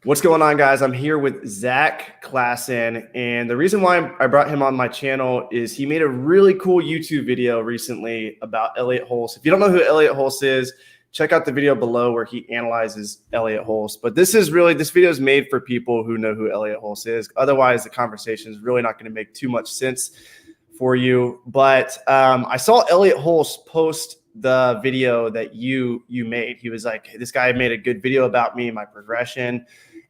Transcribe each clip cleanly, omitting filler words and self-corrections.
What's going on, guys? I'm here with Zach Klassen, and the reason why I brought him on my channel is he made a really cool YouTube video recently about Elliott Hulse. If you don't know who Elliott Hulse is, check out the video below where he analyzes Elliott Hulse. But this video is made for people who know who Elliott Hulse is. Otherwise, the conversation is really not going to make too much sense for you. But I saw Elliott Hulse post the video that you made. He was like, hey, this guy made a good video about me, my progression.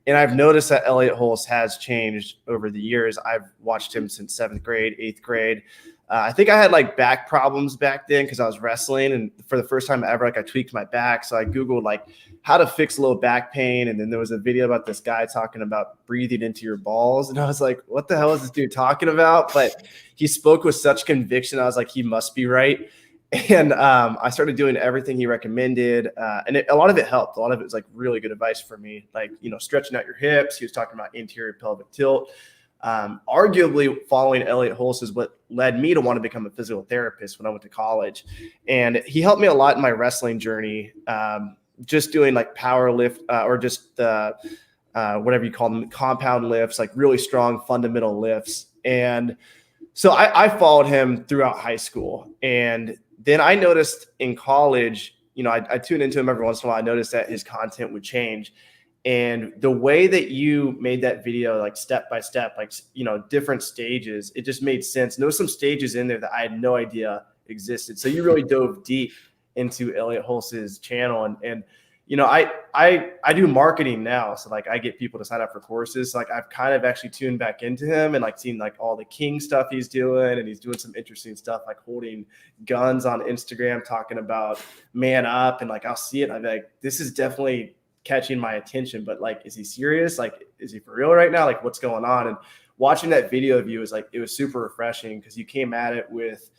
And I've noticed that Elliott Hulse has changed over the years. I've watched him since 7th grade, 8th grade. I think I had like back problems back then because I was wrestling. And for the first time ever, like I tweaked my back. So I Googled like how to fix low back pain. And then there was a video about this guy talking about breathing into your balls. And I was like, what the hell is this dude talking about? But he spoke with such conviction. I was like, he must be right. And I started doing everything he recommended. And a lot of it helped. A lot of it was like really good advice for me, like, stretching out your hips. He was talking about anterior pelvic tilt. Arguably following Elliott Hulse is what led me to want to become a physical therapist when I went to college. And he helped me a lot in my wrestling journey, just doing like power lift or just whatever you call them, compound lifts, like really strong fundamental lifts. And so I followed him throughout high school. And then I noticed in college, I tuned into him every once in a while. I noticed that his content would change. And the way that you made that video, like step by step, like, different stages, it just made sense. And there was some stages in there that I had no idea existed. So you really dove deep into Elliott Hulse's channel. And I do marketing now. So like I get people to sign up for courses. So like I've kind of actually tuned back into him and like seen like all the king stuff he's doing. And he's doing some interesting stuff, like holding guns on Instagram, talking about man up. And like, I'll see it. I'm like, this is definitely catching my attention, but like, is he serious? Like, is he for real right now? Like what's going on? And watching that video of you is like, it was super refreshing because you came at it with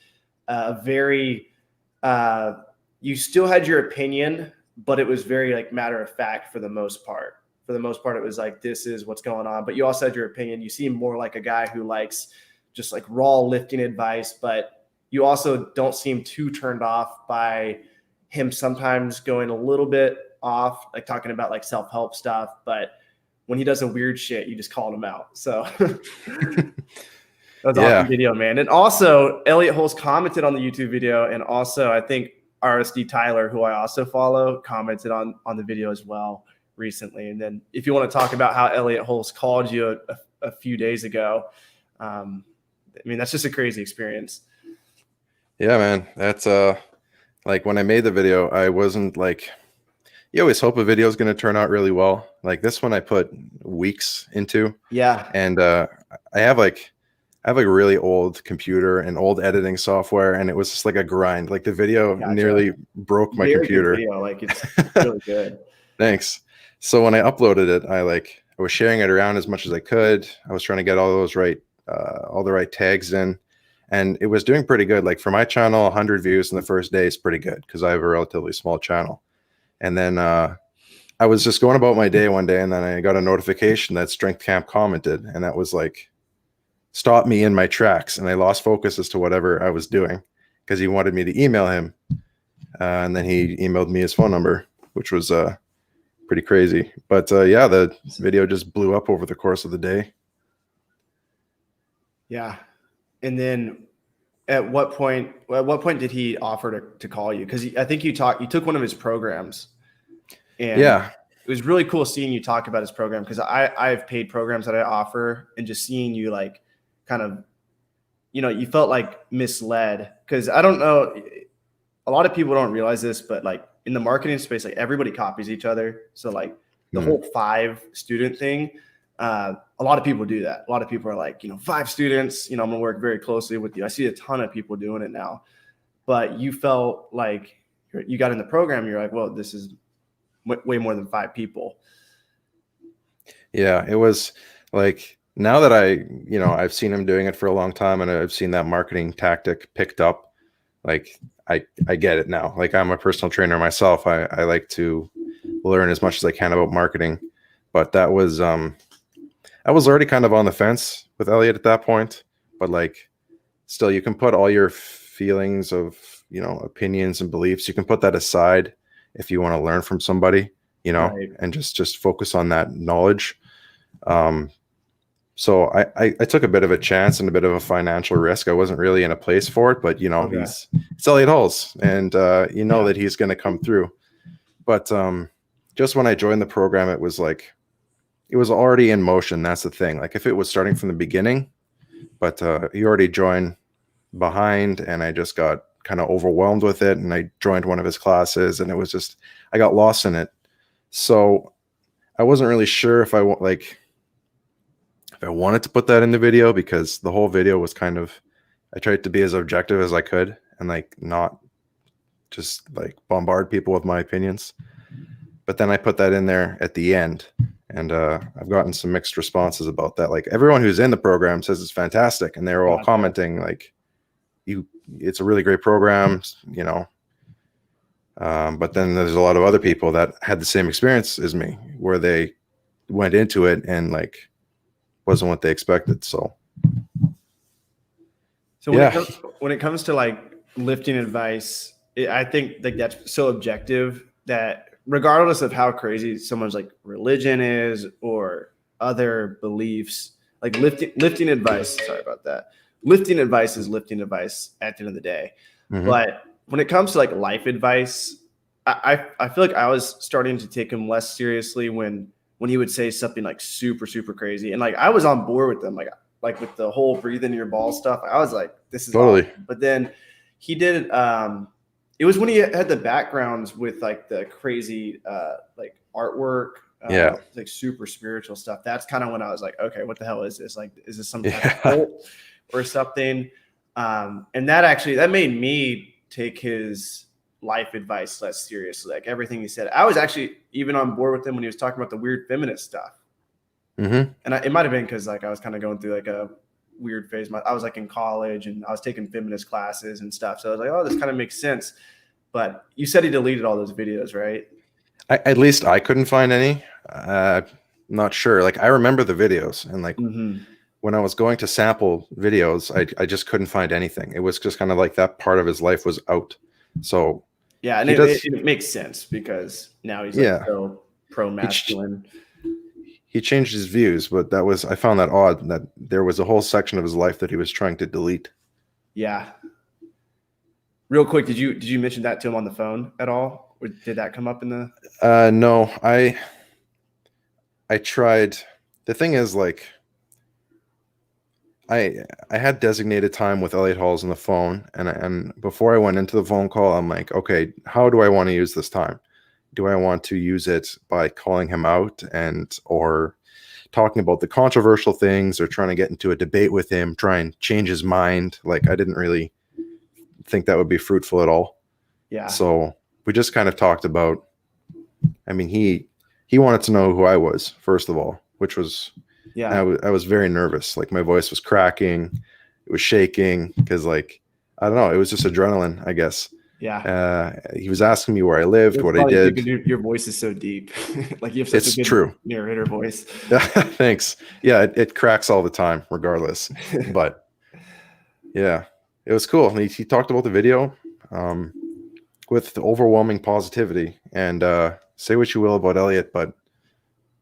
a very, you still had your opinion, but it was very like matter of fact for the most part. For the most part, it was like, this is what's going on. But you also had your opinion. You seem more like a guy who likes just like raw lifting advice, but you also don't seem too turned off by him sometimes going a little bit off, like talking about like self-help stuff. But when he does a weird shit, you just called him out. So that was awesome video, man. And also Elliott Hulse commented on the YouTube video. And also I think RSD Tyler, who I also follow, commented on the video as well recently. And then if you want to talk about how Elliott Hulse called you a few days ago, that's just a crazy experience. Yeah, man. That's like when I made the video, I wasn't like, you always hope a video is going to turn out really well. Like this one I put weeks into. Yeah. And I have a really old computer and old editing software, and it was just like a grind. Like the video nearly broke my computer. Good video. Like it's really good. Thanks. So when I uploaded it, I was sharing it around as much as I could. I was trying to get all the right tags in, and it was doing pretty good. Like for my channel, 100 views in the first day is pretty good because I have a relatively small channel. And then I was just going about my day one day, and then I got a notification that Strength Camp commented, and that was like, stopped me in my tracks, and I lost focus as to whatever I was doing because he wanted me to email him. And then he emailed me his phone number, which was pretty crazy. But yeah, the video just blew up over the course of the day. Yeah. And then at what point did he offer to call you? Because I think you took one of his programs. And yeah, it was really cool seeing you talk about his program because I have paid programs that I offer, and just seeing you like kind of, you felt like misled because I don't know, a lot of people don't realize this, but like in the marketing space, like everybody copies each other. So like the whole 5 student thing, a lot of people do that. A lot of people are like, 5 students, I'm gonna work very closely with you. I see a ton of people doing it now, but you felt like you got in the program, you're like, well, this is way more than 5 people. Yeah, it was like, now that I've seen him doing it for a long time, and I've seen that marketing tactic picked up, like I get it now. Like I'm a personal trainer myself. I like to learn as much as I can about marketing, but that was I was already kind of on the fence with Elliot at that point, but like still you can put all your feelings of, opinions and beliefs, you can put that aside if you want to learn from somebody. you know, Right. and just focus on that knowledge. So I took a bit of a chance and a bit of a financial risk. I wasn't really in a place for it, but you know, Okay. it's Elliot Hulse, and you know Yeah. that he's going to come through. But just when I joined the program, it was like it was already in motion. That's the thing. Like if it was starting from the beginning, but he already joined behind, and I just got kind of overwhelmed with it, and I joined one of his classes, and it was just I got lost in it. So I wasn't really sure if I wanted to put that in the video, because the whole video was kind of, I tried to be as objective as I could and like not just like bombard people with my opinions. But then I put that in there at the end, and I've gotten some mixed responses about that. Like everyone who's in the program says it's fantastic, and they're all Gotcha. commenting like, it's a really great program, you know. But then there's a lot of other people that had the same experience as me, where they went into it and like wasn't what they expected. So So when it comes to like lifting advice, I think like that's so objective that regardless of how crazy someone's like religion is or other beliefs, like lifting advice. Sorry about that. Lifting advice is lifting advice at the end of the day. mhm. But when it comes to like life advice, I feel like I was starting to take him less seriously when he would say something like super, super crazy. And like I was on board with them, like with the whole breathe into your ball stuff. I was like, this is Totally. awesome. But then he did it was when he had the backgrounds with like the crazy like artwork, Yeah. like super spiritual stuff. That's kind of when I was like, okay, what the hell is this? Like, is this some type Yeah. of cult or something? And that made me take his life advice less seriously. Like everything he said, I was actually even on board with him when he was talking about the weird feminist stuff. Mhm. And it might have been because like I was kind of going through like a weird phase. I was like in college and I was taking feminist classes and stuff. So I was like, oh, this kind of makes sense. But you said he deleted all those videos, right? At least I couldn't find any. Not sure. Like I remember the videos, and like when I was going to sample videos, I just couldn't find anything. It was just kind of like that part of his life was out. So yeah, and it makes sense because now he's like so pro-masculine. He changed his views, but I found that odd that there was a whole section of his life that he was trying to delete. Yeah. Real quick, did you mention that to him on the phone at all? Or did that come up in the? No, I tried. The thing is, like, I had designated time with Elliot Hulse on the phone, and before I went into the phone call, I'm like, okay, how do I want to use this time? Do I want to use it by calling him out or talking about the controversial things, or trying to get into a debate with him, try and change his mind? Like, I didn't really think that would be fruitful at all. Yeah. So we just kind of talked about, I mean, he wanted to know who I was, first of all, which was, I was very nervous. Like my voice was cracking, it was shaking, because like, I don't know, it was just adrenaline, I guess. Yeah. He was asking me where I lived, what I did. Your voice is so deep. Like you have such a good narrator voice. Thanks. Yeah, it cracks all the time, regardless. But yeah, it was cool. He talked about the video with overwhelming positivity. And say what you will about Elliot, but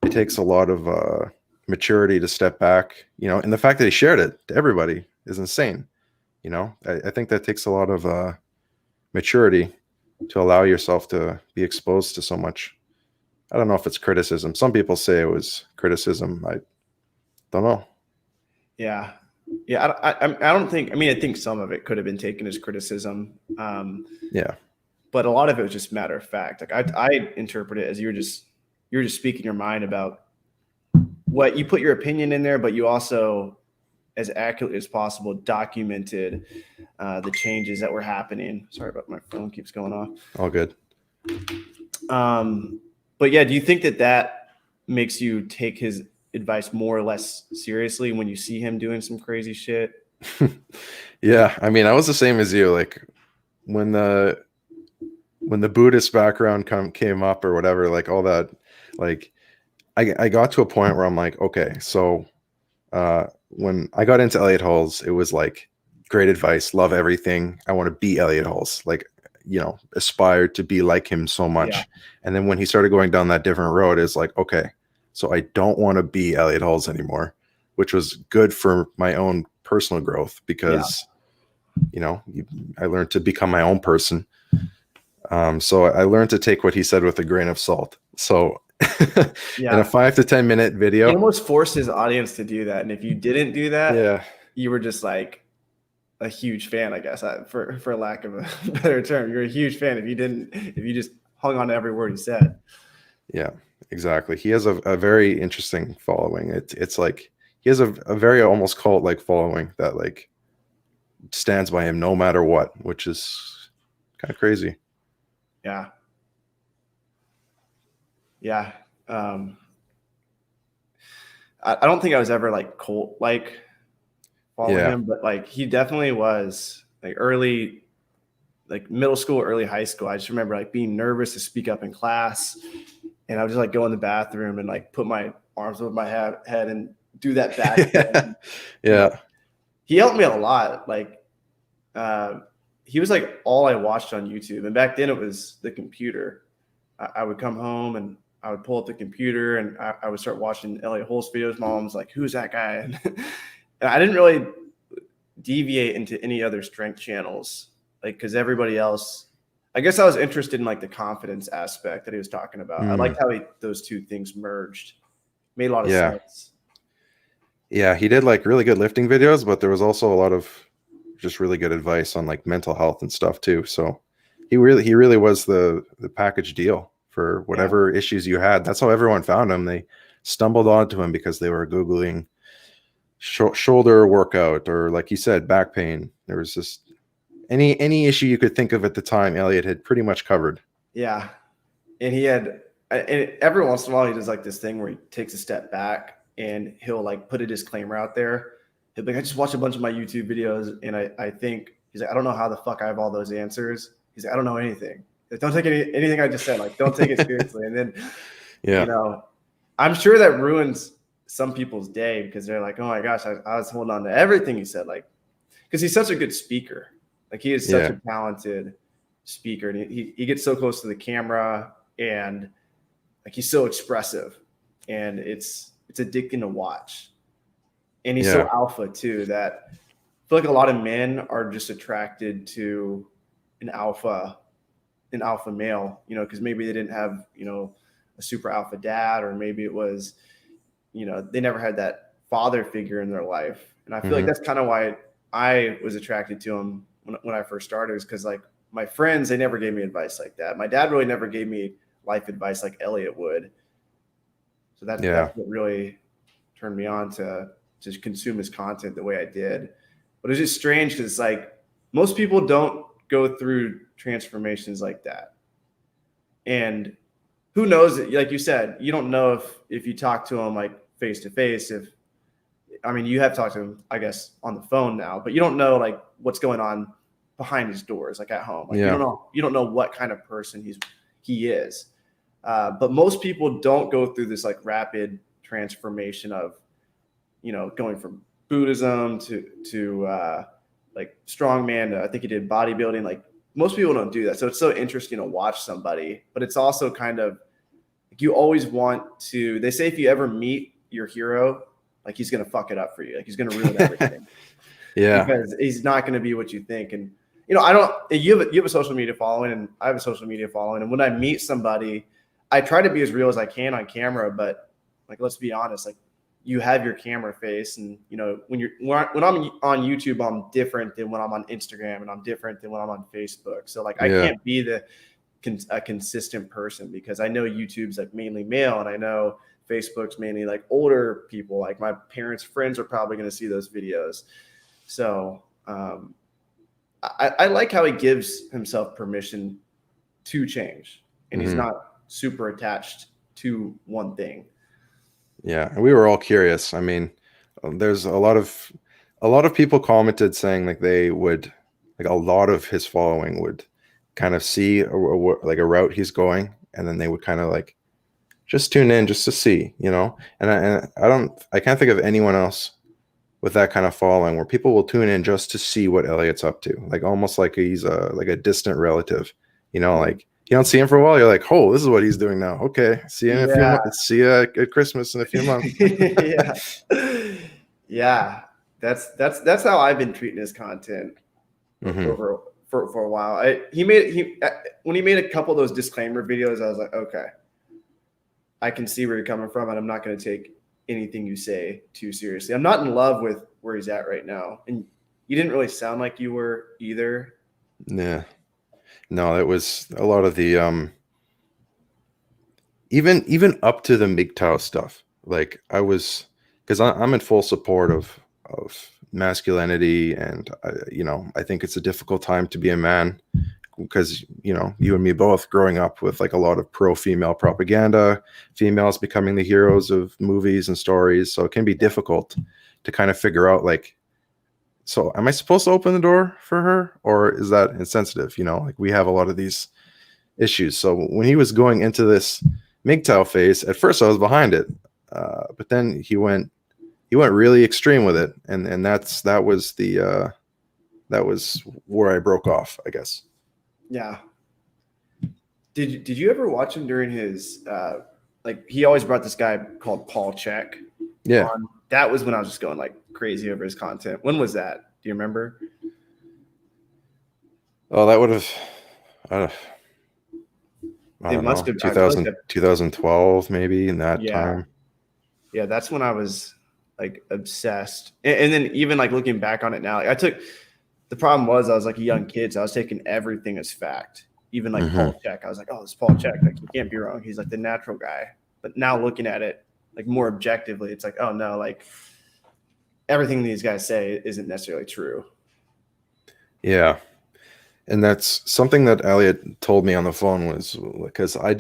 it takes a lot of maturity to step back, you know, and the fact that he shared it to everybody is insane. You know, I think that takes a lot of maturity to allow yourself to be exposed to so much. I don't know if it's criticism. Some people say it was criticism. I don't know. Yeah. Yeah. I don't think, I think some of it could have been taken as criticism. Yeah. But a lot of it was just matter of fact. Like I interpret it as you're just speaking your mind about what you put your opinion in there, but you also, as accurately as possible, documented the changes that were happening. Sorry about my phone keeps going off. All good. But yeah, do you think that makes you take his advice more or less seriously when you see him doing some crazy shit? Yeah, I mean, I was the same as you. Like when the Buddhist background came up or whatever, like all that, like I got to a point where I'm like, okay, so when I got into Elliot Hulse, it was like great advice, love everything. I want to be Elliot Hulse. Like, aspired to be like him so much. Yeah. And then when he started going down that different road, it's like, okay, so I don't want to be Elliot Hulse anymore, which was good for my own personal growth because, I learned to become my own person. So I learned to take what he said with a grain of salt. So in a 5 to 10 minute video, he almost forced his audience to do that. And if you didn't do that, you were just like a huge fan, I guess, for lack of a better term. You're a huge fan if you just hung on to every word he said. Yeah, exactly. He has a very interesting following. It's like he has a very almost cult-like following that like stands by him no matter what, which is kind of crazy. Yeah. Yeah. I don't think I was ever like cult like following him, but like he definitely was like early, like middle school, early high school. I just remember like being nervous to speak up in class, and I would just like go in the bathroom and like put my arms over my head and do that back. Yeah. He helped me a lot. Like, he was like all I watched on YouTube. And back then it was the computer. I would come home and I would pull up the computer and I would start watching Elliott Hulse videos. My mom was like, who's that guy? And I didn't really deviate into any other strength channels. Like, cause everybody else, I guess I was interested in like the confidence aspect that he was talking about. I liked how those two things merged. Made a lot of sense. Yeah. He did like really good lifting videos, but there was also a lot of just really good advice on like mental health and stuff too. So he really was the package deal for whatever issues you had. That's how everyone found him. They stumbled onto him because they were Googling shoulder workout, or like you said, back pain. There was just any issue you could think of at the time, Elliot had pretty much covered. Yeah. And he had, and every once in a while he does like this thing where he takes a step back and he'll like put a disclaimer out there. He'll be like, I just watched a bunch of my YouTube videos and I think, he's like, I don't know how the fuck I have all those answers. He's like, I don't know anything. Like, don't take anything I just said. Like, don't take it seriously. And then, I'm sure that ruins some people's day because they're like, oh my gosh, I was holding on to everything he said. Like, because he's such a good speaker. Like, he is such a talented speaker. And he gets so close to the camera and like, he's so expressive and it's addicting to watch. And he's so alpha too that I feel like a lot of men are just attracted to an alpha male, because maybe they didn't have, a super alpha dad, or maybe it was, they never had that father figure in their life. And I feel like that's kind of why I was attracted to him when I first started, is because like my friends, they never gave me advice like that. My dad really never gave me life advice like Elliot would. So that's what really turned me on to just consume his content the way I did. But it's just strange because it's like most people don't go through transformations like that. And who knows, like you said, you don't know if you talk to him like face to face, you have talked to him, I guess, on the phone now, but you don't know like what's going on behind his doors, like at home. Like you don't know what kind of person he is. But most people don't go through this like rapid transformation of, going from Buddhism to like strongman. I think he did bodybuilding. Like most people don't do that. So it's so interesting to watch somebody, but it's also kind of like you always want to, they say if you ever meet your hero, like he's going to fuck it up for you. Like he's going to ruin everything. Because he's not going to be what you think. And, you have a social media following and I have a social media following. And when I meet somebody, I try to be as real as I can on camera, but like, let's be honest, like you have your camera face and, when I'm on YouTube, I'm different than when I'm on Instagram and I'm different than when I'm on Facebook. So like, I can't be a consistent person because I know YouTube's like mainly male and I know Facebook's mainly like older people. Like my parents' friends are probably going to see those videos. So I like how he gives himself permission to change and he's not super attached to one thing. Yeah. And we were all curious. I mean, there's a lot of people commented saying like they would, like a lot of his following would kind of see like a route he's going. And then they would kind of like just tune in just to see, and I can't think of anyone else with that kind of following, where people will tune in just to see what Elliot's up to, like almost like he's a distant relative. You know, like you don't see him for a while, you're like, oh, this is what he's doing now. Okay, see you in a few Yeah. months. See you at Christmas in a few months. Yeah. Yeah. That's how I've been treating his content Hmm. over for a while. When he made a couple of those disclaimer videos, I was like, okay, I can see where you're coming from, and I'm not going to take anything you say too seriously. I'm not in love with where he's at right now, and you didn't really sound like you were either. Yeah. No, it was a lot of the even up to the MGTOW stuff. Like I was, because I'm in full support of masculinity, and I think it's a difficult time to be a man, because you and me both growing up with like a lot of pro female propaganda, females becoming the heroes of movies and stories, so it can be difficult to kind of figure out, like, so am I supposed to open the door for her, or is that insensitive? Like we have a lot of these issues. So when he was going into this MGTOW phase, at first I was behind it, but then he went really extreme with it, and that was where I broke off, I guess. Yeah. Did you ever watch him during his like he always brought this guy called Paul Check Yeah. on? That was when I was just going like crazy over his content. When was that? Do you remember? Oh, that would have, I It don't must know, have. I feel like that, 2012 maybe, in that yeah. time. Yeah, that's when I was like obsessed. And then even like looking back on it now, like, the problem was I was like a young kid, so I was taking everything as fact. Even like Hmm. Paul Check, I was like, oh, this Paul Check, like he can't be wrong. He's like the natural guy. But now looking at it like more objectively, it's like, oh no, like everything these guys say isn't necessarily true. Yeah. And that's something that Elliot told me on the phone, was because I'm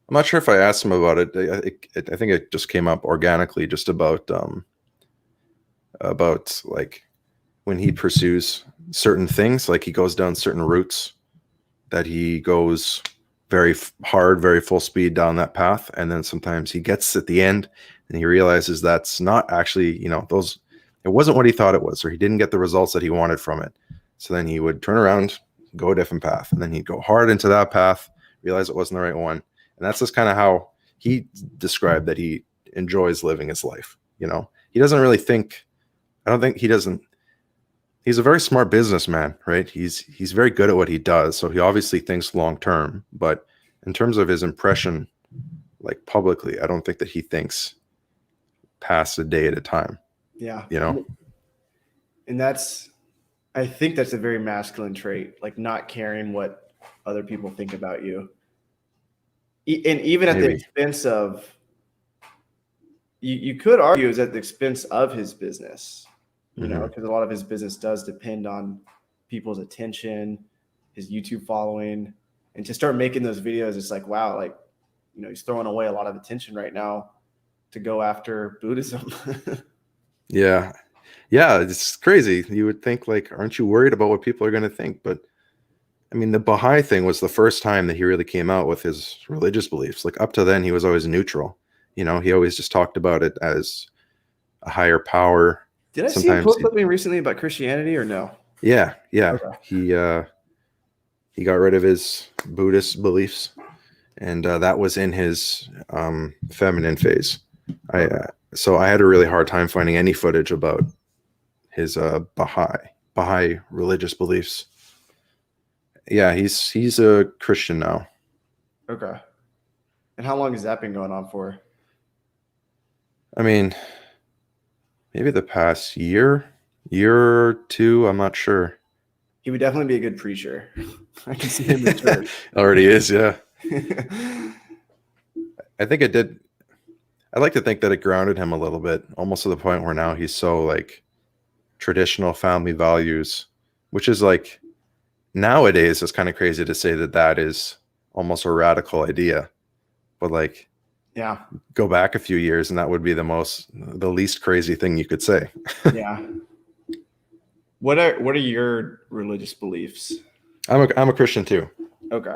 not sure if I asked him about it. I think it just came up organically, just about like when he pursues certain things, like he goes down certain routes, that he goes very hard, very full speed down that path, and then sometimes he gets at the end and he realizes that's not actually, those, it wasn't what he thought it was, or he didn't get the results that he wanted from it. So then he would turn around, go a different path, and then he'd go hard into that path, realize it wasn't the right one. And that's just kind of how he described that he enjoys living his life. He doesn't really think, I don't think he doesn't, he's a very smart businessman, right? He's very good at what he does, so he obviously thinks long term. But in terms of his impression, like publicly, I don't think that he thinks past a day at a time. Yeah. You know? And I think that's a very masculine trait, like not caring what other people think about you. And even at the Maybe. expense of, you could argue is at the expense of his business, Mm-hmm. because a lot of his business does depend on people's attention, his YouTube following. And to start making those videos, it's like, wow, like, he's throwing away a lot of attention right now to go after Buddhism. Yeah. Yeah, it's crazy. You would think, like, aren't you worried about what people are going to think? But I mean, the Baha'i thing was the first time that he really came out with his religious beliefs. Like up to then, he was always neutral. He always just talked about it as a higher power. Did I see him Sometimes post something recently about Christianity or no? yeah. Okay. He got rid of his Buddhist beliefs, and that was in his feminine phase. So I had a really hard time finding any footage about his Baha'i religious beliefs. Yeah, he's a Christian now. Okay. And how long has that been going on for? I mean, maybe the past year or two. I'm not sure. He would definitely be a good preacher. I can see him in church. Already is, yeah. I think it did. I like to think that it grounded him a little bit, almost to the point where now he's so like traditional family values, which is like nowadays it's kind of crazy to say that is almost a radical idea. But like, Yeah. go back a few years and that would be the least crazy thing you could say. Yeah. What are your religious beliefs? I'm a Christian too. Okay.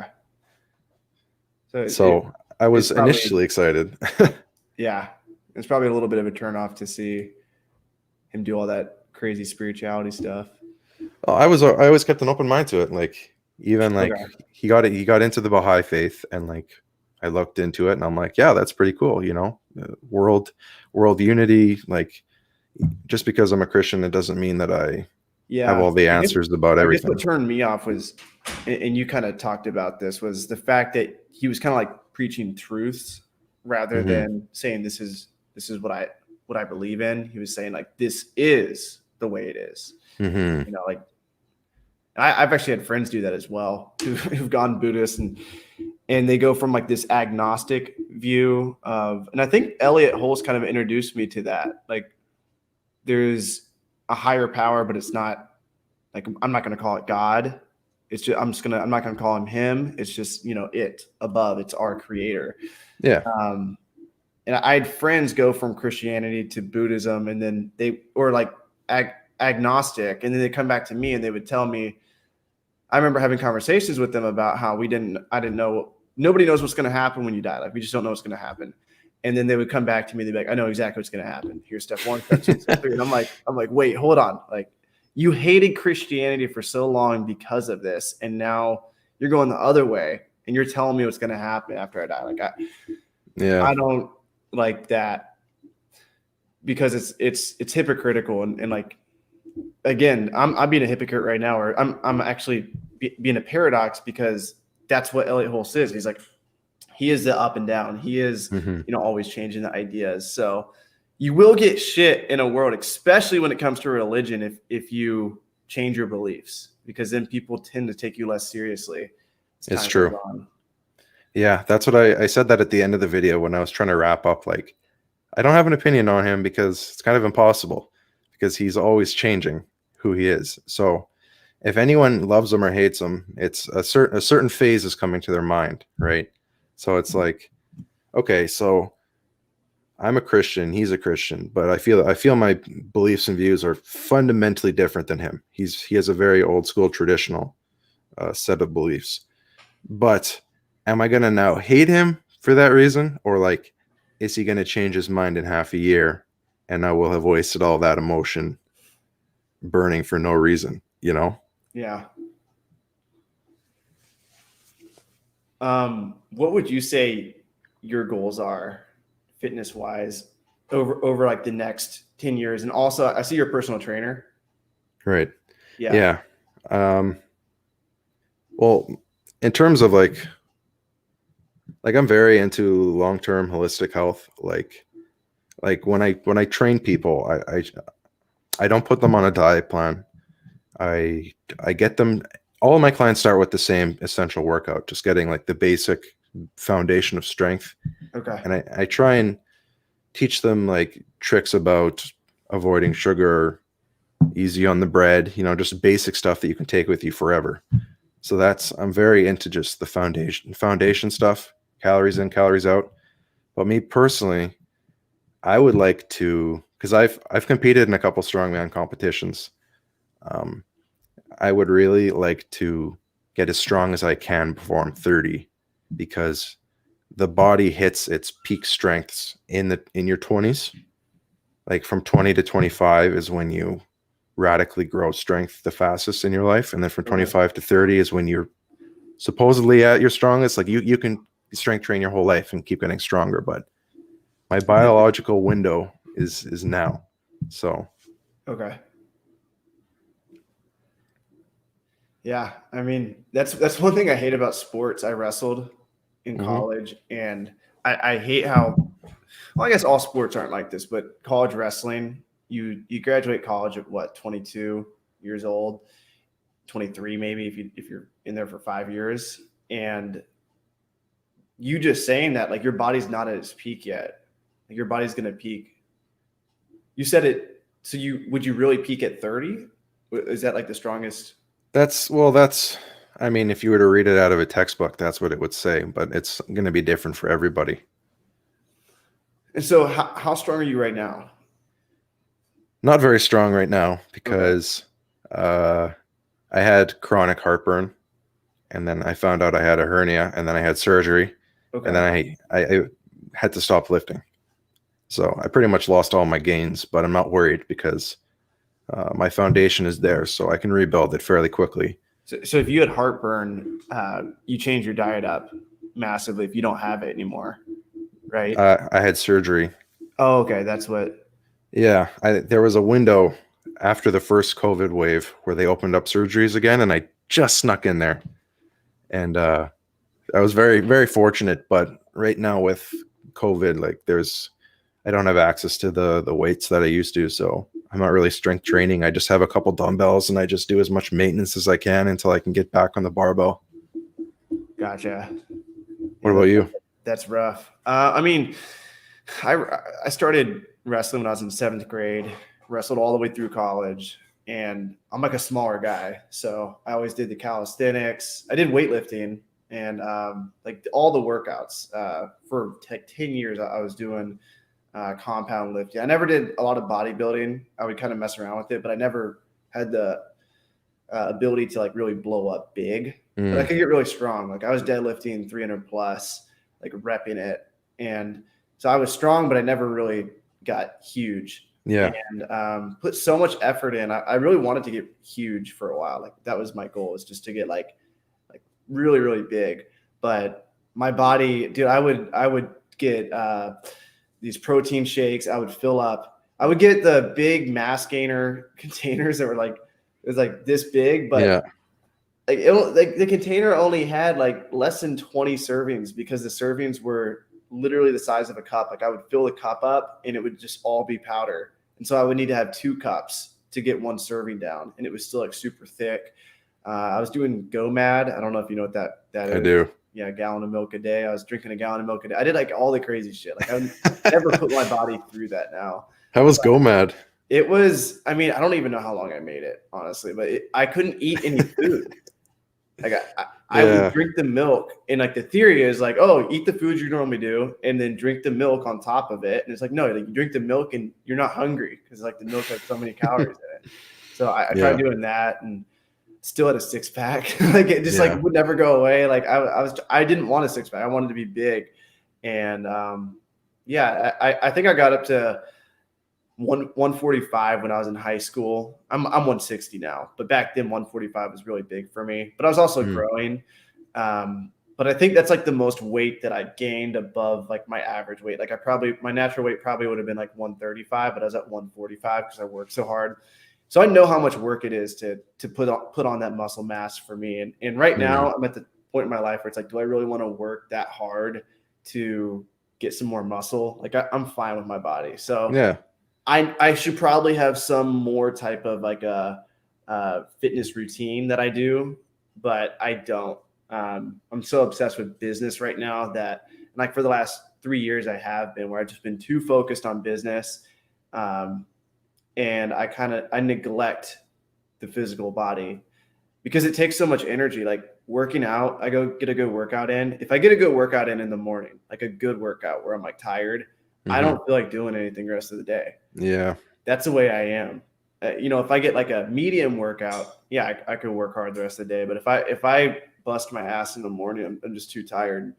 So I was probably, initially excited. Yeah. It's probably a little bit of a turnoff to see him do all that crazy spirituality stuff? Well, I always kept an open mind to it. Like even like Okay. he got into the Baha'i faith, and like I looked into it, and I'm like, yeah, that's pretty cool. World unity. Like just because I'm a Christian, it doesn't mean that I have Yeah. all the answers about I guess what everything. turned me off was, and you kind of talked about this, was the fact that he was kind of like preaching truths rather Hmm. than saying this is what I believe in. He was saying like this is the way it is. Hmm. Like I've actually had friends do that as well who've gone Buddhist and they go from like this agnostic view of, and I think Elliot Hulse kind of introduced me to that. Like there's a higher power, but it's not like, I'm not going to call it God. It's just, I'm not going to call him him. It's just, it above, it's our creator. Yeah. And I had friends go from Christianity to Buddhism and then or like agnostic. And then they come back to me and they would tell me, I remember having conversations with them about how I didn't know, nobody knows what's going to happen when you die. Like we just don't know what's going to happen. And then they would come back to me. They'd be like, I know exactly what's going to happen. Here's step 1, step 2, step 3. And I'm like, wait, hold on. Like you hated Christianity for so long because of this. And now you're going the other way and you're telling me what's going to happen after I die. Like I don't like that because it's hypocritical. And like, again, I'm being a hypocrite right now, or I'm actually being a paradox because that's what Elliot Hulse is. He's like, he is the up and down. He is, Hmm. always changing the ideas. So you will get shit in a world, especially when it comes to religion, if you change your beliefs, because then people tend to take you less seriously. It's true. Yeah, that's what I said that at the end of the video when I was trying to wrap up. Like, I don't have an opinion on him because it's kind of impossible because he's always changing who he is. So if anyone loves him or hates him, it's a certain phase is coming to their mind, right? So it's like, okay, so I'm a Christian, he's a Christian, but I feel my beliefs and views are fundamentally different than him. He has a very old school traditional set of beliefs. But am I going to now hate him for that reason? Or like, is he going to change his mind in half a year and I will have wasted all that emotion burning for no reason, Yeah. What would you say your goals are fitness wise over like the next 10 years? And also I see you're a personal trainer. Right. Yeah. Yeah. Well, in terms of like I'm very into long-term holistic health. Like when I train people, I don't put them on a diet plan. I get them. All of my clients start with the same essential workout, just getting like the basic foundation of strength. Okay. And I try and teach them like tricks about avoiding sugar, easy on the bread, just basic stuff that you can take with you forever. So I'm very into just the foundation stuff, calories in, calories out. But me personally, I would like to, because I've competed in a couple strongman competitions. I would really like to get as strong as I can before I'm 30, because the body hits its peak strengths in your 20s. Like from 20 to 25 is when you radically grow strength the fastest in your life, and then from 25 to 30 is when you're supposedly at your strongest. Like you can strength train your whole life and keep getting stronger, but my biological window is now. So Okay. Yeah. I mean, that's one thing I hate about sports. I wrestled in college and I hate how, well, I guess all sports aren't like this, but college wrestling, you graduate college at what, 22 years old, 23 maybe if you're in there for 5 years, and you just saying that like your body's not at its peak yet. Like your body's going to peak. You said it. So would you really peak at 30? Is that like the strongest? that's I mean, if you were to read it out of a textbook, that's what it would say, but it's going to be different for everybody. And so how strong are you right now? Not very strong right now because I had chronic heartburn, and then I found out I had a hernia, and then I had surgery, and then I had to stop lifting. So I pretty much lost all my gains, but I'm not worried because my foundation is there, so I can rebuild it fairly quickly. So if you had heartburn, you change your diet up massively if you don't have it anymore, right? I had surgery. Oh, okay. That's what. Yeah, there was a window after the first COVID wave where they opened up surgeries again, and I just snuck in there. And I was very, very fortunate. But right now with COVID, like I don't have access to the weights that I used to, so I'm not really strength training. I just have a couple dumbbells, and I just do as much maintenance as I can until I can get back on the barbell. Gotcha. What about you? That's rough. I mean, I started wrestling when I was in 7th grade, wrestled all the way through college, and I'm like a smaller guy. So I always did the calisthenics. I did weightlifting and like all the workouts for like 10 years. I was doing compound lifting. I never did a lot of bodybuilding. I would kind of mess around with it, but I never had the ability to like really blow up big. But I could get really strong. Like I was deadlifting 300 plus, like repping it. And so I was strong, but I never really got huge. Yeah. And put so much effort in. I really wanted to get huge for a while. Like that was my goal, is just to get like really, really big. But my body, dude, I would get these protein shakes. I would fill up. I would get the big mass gainer containers that were like, it was like this big, but Yeah. like the container only had like less than 20 servings because the servings were literally the size of a cup. Like I would fill the cup up and it would just all be powder. And so I would need to have 2 cups to get 1 serving down. And it was still like super thick. I was doing GoMad. I don't know if you know what that is. I do. Yeah, a gallon of milk a day. I was drinking a gallon of milk a day. I did like all the crazy shit. Like I would never put my body through that now. How was GoMad? It was, I mean, I don't even know how long I made it, honestly, but I couldn't eat any food. Like I would drink the milk, and like the theory is like, oh, eat the food you normally do, and then drink the milk on top of it. And it's like, no, like you drink the milk and you're not hungry because like the milk has so many calories in it. So I tried doing that and still had a 6-pack. Like it just like would never go away. Like I didn't want a 6-pack. I wanted to be big, and I think I got up to 145 when I was in high school. I'm 160 now, but back then 145 was really big for me. But I was also growing. But I think that's like the most weight that I gained above like my average weight. Like my natural weight probably would have been like 135, but I was at 145 because I worked so hard. So I know how much work it is to put on that muscle mass for me. And right now I'm at the point in my life where it's like, do I really want to work that hard to get some more muscle? Like I'm fine with my body. So yeah. I should probably have some more type of like a fitness routine that I do, but I don't. I'm so obsessed with business right now that like for the last 3 years I have been, where I've just been too focused on business. And I neglect the physical body because it takes so much energy. Like working out, I get a good workout in. If I get a good workout in the morning, like a good workout where I'm like tired, I don't feel like doing anything the rest of the day. Yeah. That's the way I am. If I get like a medium workout, yeah, I could work hard the rest of the day. But if I bust my ass in the morning, I'm just too tired.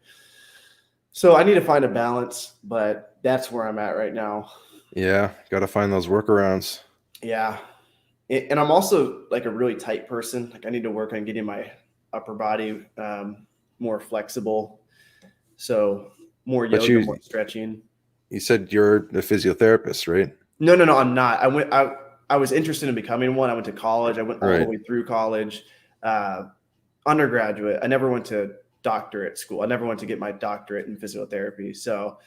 So I need to find a balance, but that's where I'm at right now. Yeah. Got to find those workarounds. Yeah. And I'm also like a really tight person. Like I need to work on getting my upper body more flexible. So more yoga, more stretching. You said you're a physiotherapist, right? No, I'm not. I was interested in becoming one. I went to college. I went all the way through college, undergraduate. I never went to doctorate school. I never went to get my doctorate in physiotherapy. So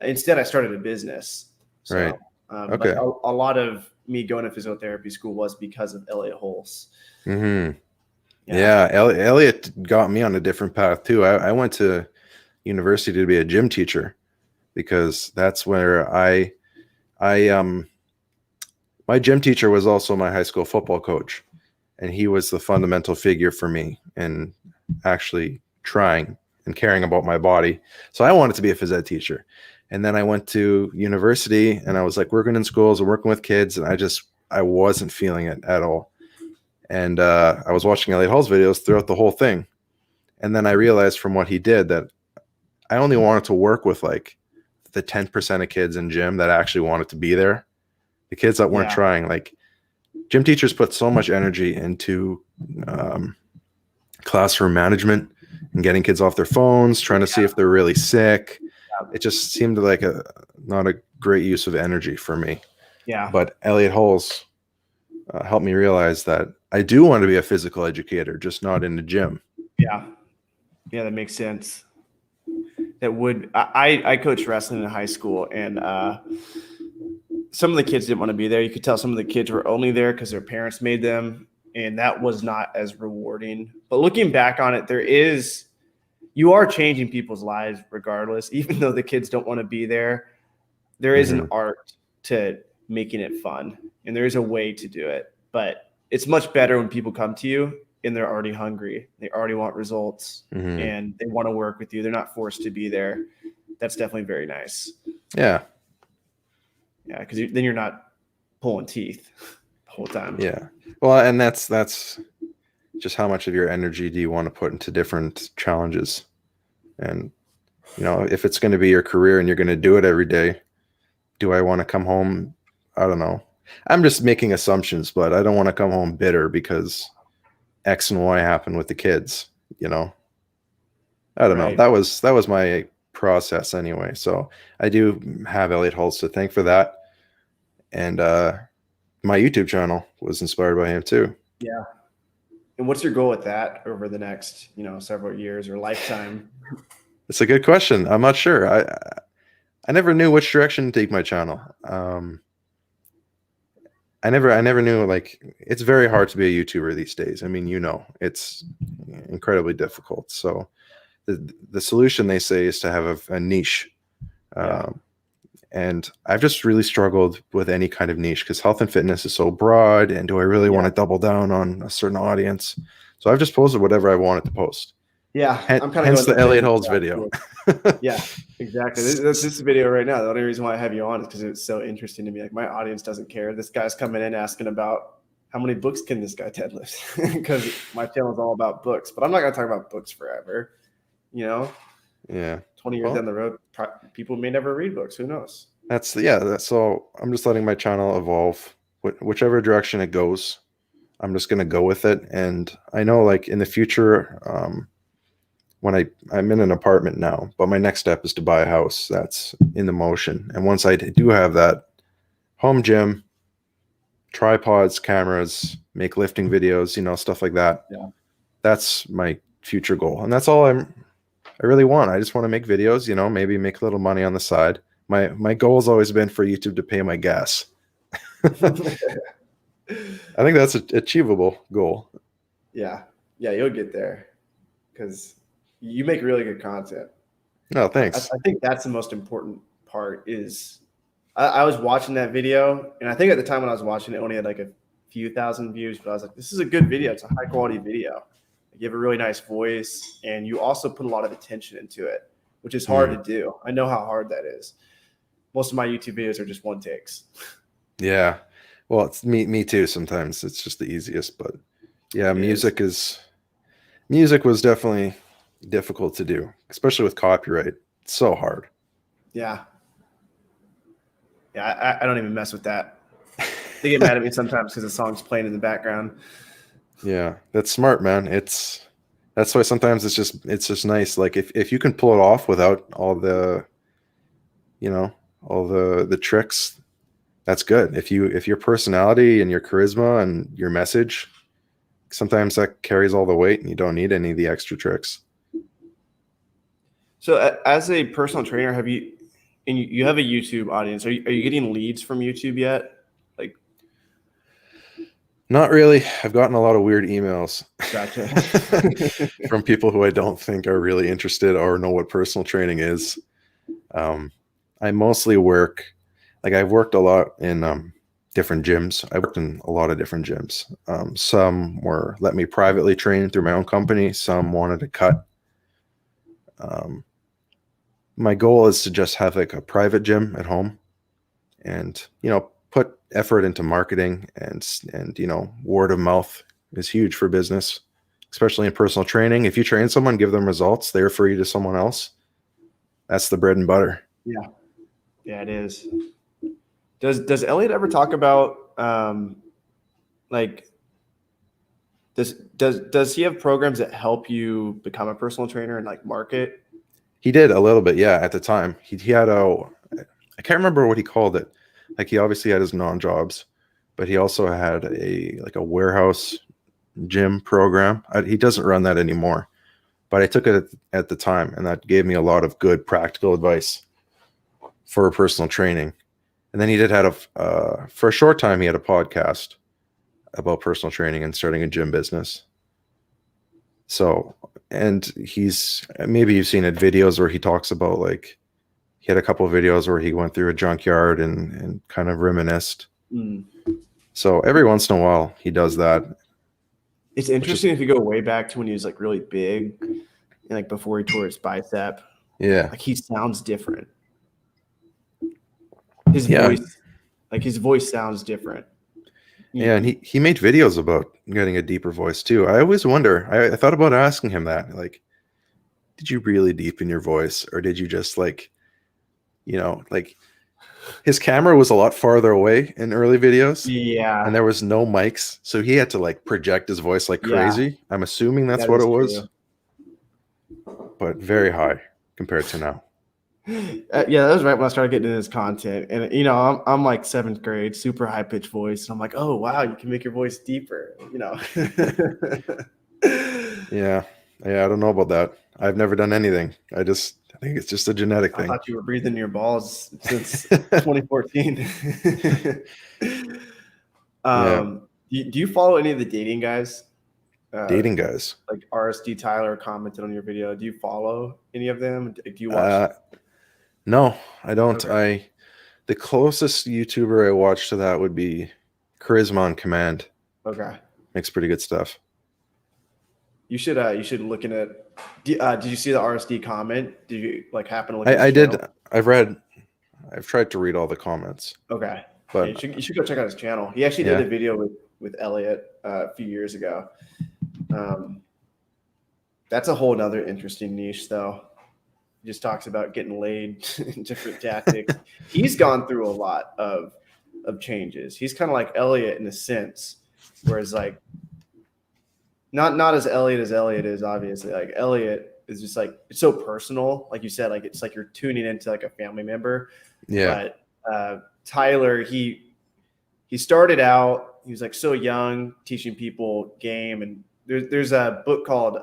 instead I started a business. So, right. Okay. But a lot of me going to physiotherapy school was because of Elliott Hulse. Mm-hmm. Yeah. Elliot got me on a different path too. I went to university to be a gym teacher because that's where my gym teacher was also my high school football coach, and he was the fundamental figure for me in actually trying and caring about my body. So I wanted to be a phys ed teacher. And then I went to university and I was like working in schools and working with kids, and I wasn't feeling it at all. And I was watching Elliot Hulse videos throughout the whole thing. And then I realized from what he did that I only wanted to work with like the 10% of kids in gym that actually wanted to be there. The kids that weren't trying, like gym teachers put so much energy into classroom management and getting kids off their phones, trying to see if they're really sick. It just seemed like not a great use of energy for me. Yeah. But Elliott Hulse helped me realize that I do want to be a physical educator, just not in the gym. Yeah. Yeah, that makes sense. That would I coached wrestling in high school, and some of the kids didn't want to be there. You could tell some of the kids were only there because their parents made them, and that was not as rewarding. But looking back on it, you are changing people's lives regardless, even though the kids don't want to be there. There is an art to making it fun, and there is a way to do it. But it's much better when people come to you and they're already hungry. They already want results, and they want to work with you. They're not forced to be there. That's definitely very nice. Yeah. Yeah, because then you're not pulling teeth the whole time. Yeah. Well, and that's just how much of your energy do you want to put into different challenges. And, if it's going to be your career and you're going to do it every day, do I want to come home? I don't know. I'm just making assumptions, but I don't want to come home bitter because X and Y happened with the kids, I don't know. That was my process anyway. So I do have Elliott Hulse to thank for that. And my YouTube channel was inspired by him too. Yeah. And what's your goal with that over the next, several years or lifetime? It's a good question. I'm not sure. I never knew which direction to take my channel. I never knew, like, it's very hard to be a YouTuber these days. I mean, it's incredibly difficult. So the solution, they say, is to have a niche. And I've just really struggled with any kind of niche because health and fitness is so broad. And do I really want to double down on a certain audience? So I've just posted whatever I wanted to post. Yeah. I'm kind of hence the Elliott Hulse video. Yeah, exactly. This video right now, the only reason why I have you on is because it's so interesting to me. Like, my audience doesn't care. This guy's coming in asking about how many books can this guy deadlift? Because my channel is all about books. But I'm not going to talk about books forever. Yeah. 20 years down the road, people may never read books. Who knows? So I'm just letting my channel evolve. Whichever direction it goes, I'm just going to go with it. And I know, like, in the future, when I'm in an apartment now, but my next step is to buy a house. That's in the motion. And once I do have that, home gym, tripods, cameras, make lifting videos, stuff like that. Yeah. That's my future goal. And that's all I really want. I just want to make videos, maybe make a little money on the side. My goal has always been for YouTube to pay my gas. I think that's an achievable goal. Yeah, you'll get there because you make really good content. No, thanks. I think that's the most important part is I was watching that video, and I think at the time when I was watching it only had like a few thousand views, but I was like, this is a good video. It's a high quality video. You have a really nice voice, and you also put a lot of attention into it, which is hard to do. I know how hard that is. Most of my YouTube videos are just one takes. Yeah. Well, it's me too. Sometimes it's just the easiest, but yeah, music was definitely difficult to do, especially with copyright. It's so hard. Yeah. Yeah. I don't even mess with that. They get mad at me sometimes because the song's playing in the background. Yeah, that's smart, man. That's why sometimes it's just nice. Like if you can pull it off without all the, all the tricks, that's good. If your personality and your charisma and your message, sometimes that carries all the weight and you don't need any of the extra tricks. So as a personal trainer, you have a YouTube audience. Are you getting leads from YouTube yet? Like, not really. I've gotten a lot of weird emails. Gotcha. From people who I don't think are really interested or know what personal training is. I mostly I've worked a lot in different gyms. I worked in a lot of different gyms. Some were let me privately train through my own company. Some wanted to cut. My goal is to just have like a private gym at home and, put effort into marketing and word of mouth is huge for business, especially in personal training. If you train someone, give them results, they're free to someone else. That's the bread and butter. Yeah. Yeah, it is. Does Elliot ever talk about like does he have programs that help you become a personal trainer and like market? He did a little bit, yeah. At the time, he had I can't remember what he called it. Like he obviously had his non-jobs, but he also had a warehouse gym program. He doesn't run that anymore, but I took it at the time, and that gave me a lot of good practical advice for personal training. And then he did have for a short time, he had a podcast about personal training and starting a gym business. So, and maybe you've seen it videos where he talks about like, he had a couple of videos where he went through a junkyard and kind of reminisced. Mm. So every once in a while he does that. It's interesting if you go way back to when he was like really big and like before he tore his bicep. Yeah. Like he sounds different. Yeah. His voice sounds different. Yeah, and he made videos about getting a deeper voice too. I always wonder. I thought about asking him that. Like, did you really deepen your voice, or did you just like, like his camera was a lot farther away in early videos. Yeah. And there was no mics, so he had to like project his voice like crazy. Yeah. I'm assuming that's what it was. True. But very high compared to now. Yeah, that was right when I started getting into this content, and I'm like 7th grade, super high pitched voice, and I'm like, oh wow, you can make your voice deeper, Yeah, I don't know about that. I've never done anything. I think it's just a genetic thing. I thought you were breathing your balls since 2014. Yeah. Do you follow any of the dating guys? Dating guys, like RSD Tyler commented on your video. Do you follow any of them? Do you watch? No, I don't. Okay. The closest YouTuber I watch to that would be Charisma on Command. Okay. Makes pretty good stuff. You should look in it. Did you see the RSD comment? Did you like happen to look? I did. I've tried to read all the comments. Okay. But yeah, you should go check out his channel. He actually did a video with Elliot a few years ago. That's a whole nother interesting niche though. He just talks about getting laid, different tactics. He's gone through a lot of changes. He's kind of like Elliot in a sense, whereas like not as Elliot is, obviously. Like Elliot is just like, it's so personal. Like you said, like it's like you're tuning into like a family member. Yeah. But Tyler, he started out, he was like so young, teaching people game. And there's a book called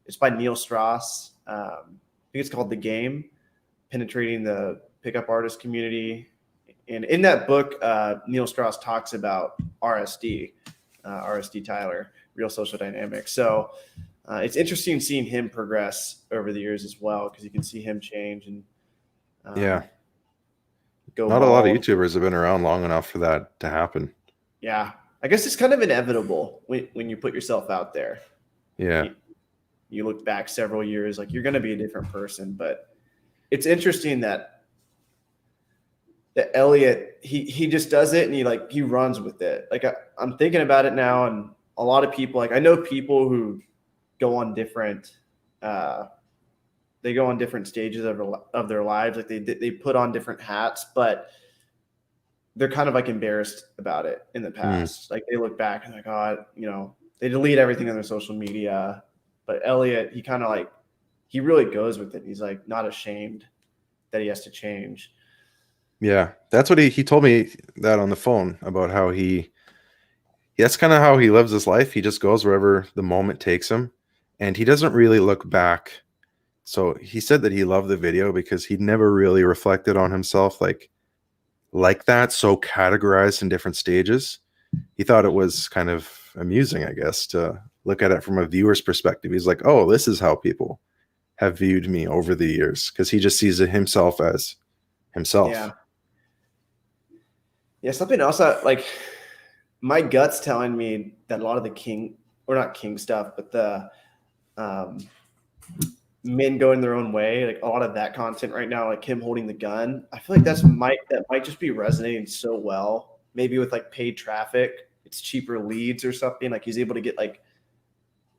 it's by Neil Strauss. I think it's called The Game, Penetrating the Pickup Artist Community. And in that book, Neil Strauss talks about RSD Tyler, Real Social Dynamics. So it's interesting seeing him progress over the years as well, because you can see him change and go. Not a lot of YouTubers have been around long enough for that to happen. Yeah, I guess it's kind of inevitable when you put yourself out there. Yeah. You look back several years, like you're going to be a different person. But it's interesting that Elliot, he just does it and he runs with it. Like I'm thinking about it now, and a lot of people, like I know people who go on different stages of their lives. Like they put on different hats, but they're kind of like embarrassed about it in the past. Like they look back and like, oh, they delete everything on their social media. But Elliot, he kind of like, he really goes with it. He's like not ashamed that he has to change. Yeah, that's what he told me that on the phone about how that's kind of how he lives his life. He just goes wherever the moment takes him, and he doesn't really look back. So he said that he loved the video because he'd never really reflected on himself like that, so categorized in different stages. He thought it was kind of amusing, I guess, to look at it from a viewer's perspective. He's like, oh, this is how people have viewed me over the years, because he just sees it himself as himself. Yeah, something else like my gut's telling me that a lot of the not king stuff, but the men going their own way, like a lot of that content right now, like him holding the gun, I feel like that might just be resonating so well. Maybe with like paid traffic, it's cheaper leads or something. Like he's able to get like,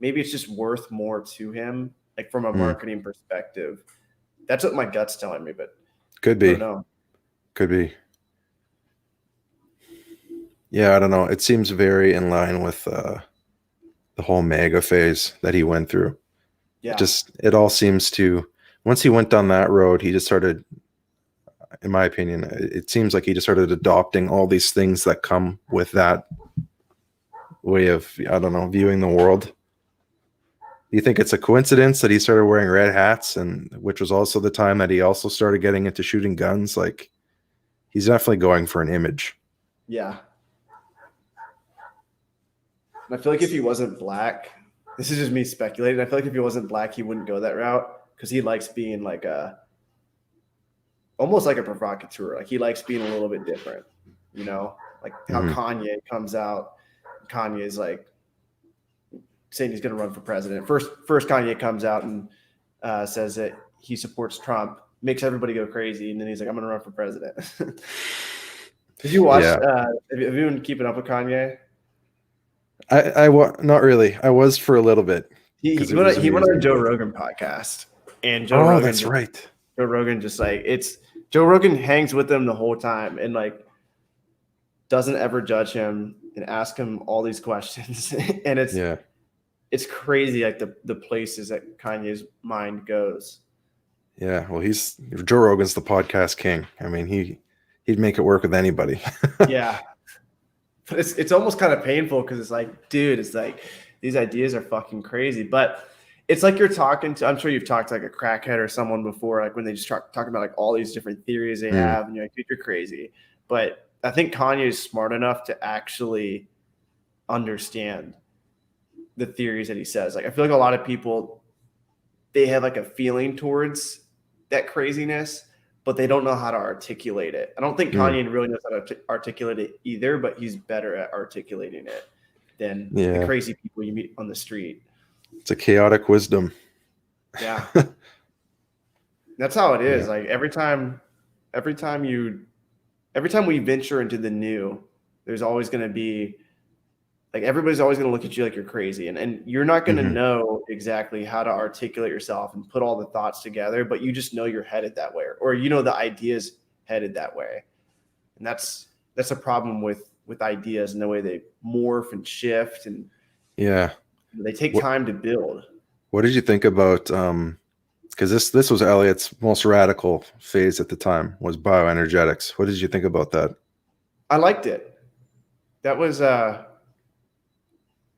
maybe it's just worth more to him, like from a marketing perspective. That's what my gut's telling me, but could be. I don't know. Could be. Yeah, I don't know. It seems very in line with the whole MAGA phase that he went through. Yeah. It all seems to, once he went down that road, he just started, in my opinion, it seems like he just started adopting all these things that come with that way of, I don't know, viewing the world. Do you think it's a coincidence that he started wearing red hats, and which was also the time that he also started getting into shooting guns? Like, he's definitely going for an image. Yeah. And I feel like if he wasn't black, this is just me speculating. I feel like if he wasn't black, he wouldn't go that route because he likes being like almost like a provocateur. Like he likes being a little bit different, you know, like how Kanye comes out. Kanye's like saying he's going to run for president. First Kanye comes out and says that he supports Trump, makes everybody go crazy, and then he's like, "I'm going to run for president." Did you watch? Yeah. Have you been keeping up with Kanye? Not really. I was for a little bit. He went on a Joe Rogan podcast, and That's right. Joe Rogan just like Joe Rogan hangs with him the whole time and like doesn't ever judge him and ask him all these questions, and it's crazy like the places that Kanye's mind goes. Yeah, well, Joe Rogan's the podcast king. I mean, he'd make it work with anybody. Yeah. But it's almost kind of painful because it's like, dude, it's like these ideas are fucking crazy. But it's like you're talking to, I'm sure you've talked to like a crackhead or someone before, like when they just talk about like all these different theories they have, and you're like, dude, you're crazy. But I think Kanye is smart enough to actually understand the theories that he says. Like I feel like a lot of people, they have like a feeling towards that craziness, but they don't know how to articulate it. I don't think Kanye really knows how to articulate it either, but he's better at articulating it than the crazy people you meet on the street. It's a chaotic wisdom. Yeah. That's how it is. Like every time we venture into the new, there's always going to be like, everybody's always going to look at you like you're crazy, and you're not going to know exactly how to articulate yourself and put all the thoughts together, but you just know you're headed that way, or you know the idea's headed that way. And that's a problem with ideas and the way they morph and shift, and they take time to build. What did you think about because this was Elliott's most radical phase at the time, was bioenergetics. What did you think about that? I liked it. That was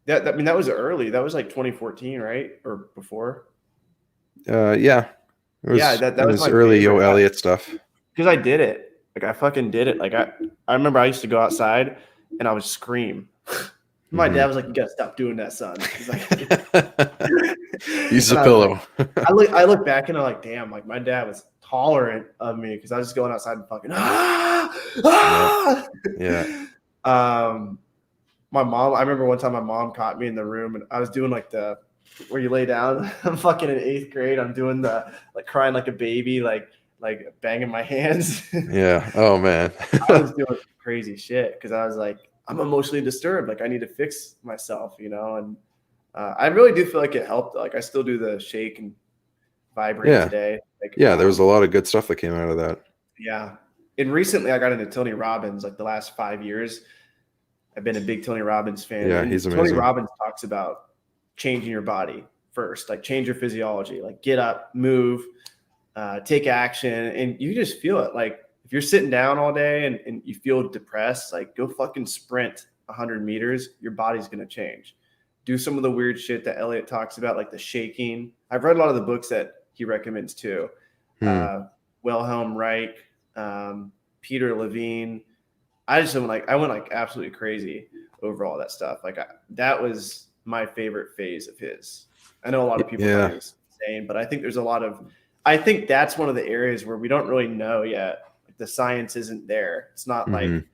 that was early. That was like 2014, right? Or before? Yeah. That was early Yo Elliott stuff. Because I did it. Like I fucking did it. Like I remember I used to go outside and I would scream. My dad was like, "You gotta stop doing that, son." He's like, use a pillow. I look back and I'm like, damn, like my dad was tolerant of me because I was just going outside and fucking my mom, I remember one time my mom caught me in the room and I was doing like the where you lay down. I'm fucking in 8th grade. I'm doing the like crying like a baby, like banging my hands. Yeah. Oh man. I was doing crazy shit because I was like, I'm emotionally disturbed. Like I need to fix myself, you know? And I really do feel like it helped. Like I still do the shake and vibrate today. Like, there was a lot of good stuff that came out of that. Yeah. And recently I got into Tony Robbins, like the last 5 years. I've been a big Tony Robbins fan. Yeah, he's amazing. Tony Robbins talks about changing your body first, like change your physiology, like get up, move, take action, and you just feel it. Like if you're sitting down all day and you feel depressed, like go fucking sprint 100 meters, your body's going to change. Do some of the weird shit that Elliot talks about, like the shaking. I've read a lot of the books that he recommends too. Wilhelm Reich, Peter Levine. I went absolutely crazy over all that stuff. Like that was my favorite phase of his. I know a lot of people think it's insane, but I think I think that's one of the areas where we don't really know yet. Like the science isn't there. It's not like